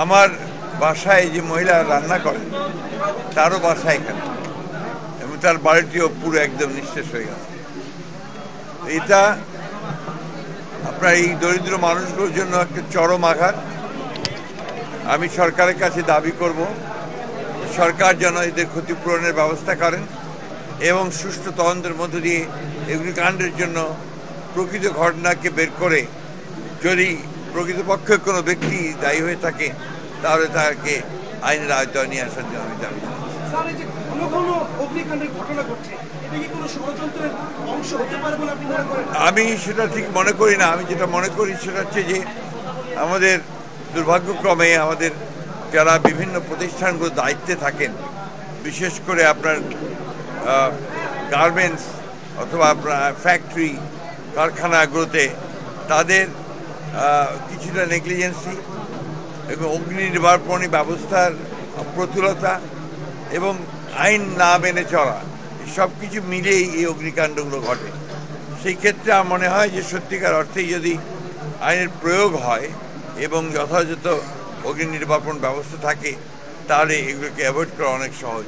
আমার বাসায় যে মহিলা রান্না করেন তারও বাসা এখানে, এবং তার বাড়িটিও পুরো একদম নিঃশেষ হয়ে গেছে। এটা আপনার এই দরিদ্র মানুষগুলোর জন্য একটা চরম আঘাত। আমি সরকারের কাছে দাবি করব, সরকার যেন এদের ক্ষতিপূরণের ব্যবস্থা করেন এবং সুষ্ঠু তদন্তের মধ্য দিয়ে অগ্নিকাণ্ডের জন্য প্রকৃত ঘটনাকে বের করে যদি প্রকৃতপক্ষে কোনো ব্যক্তি দায়ী হয়ে থাকে তাহলে তাকে আইনের আওতায় নিয়ে আসার জন্য আমি দাবি জানাচ্ছি। আমি সেটা ঠিক মনে করি না। আমি যেটা মনে করি সেটা হচ্ছে যে আমাদের দুর্ভাগ্যক্রমে আমাদের যারা বিভিন্ন প্রতিষ্ঠানগুলো দায়িত্বে থাকেন, বিশেষ করে আপনার গার্মেন্টস অথবা আপনার ফ্যাক্টরি কারখানাগুলোতে তাদের কিছুটা নেগলিজেন্সি এবং অগ্নি নির্বাপনী ব্যবস্থার প্রতুলতা এবং আইন না মেনে চলা, সব কিছু মিলেই এই অগ্নিকাণ্ডগুলো ঘটে। সেই ক্ষেত্রে আমার মনে হয় যে সত্যিকার অর্থেই যদি আইনের প্রয়োগ হয় এবং যথাযথ অগ্নি নির্বাপন ব্যবস্থা থাকে তাহলে এগুলোকে অ্যাভয়েড করা অনেক সহজ।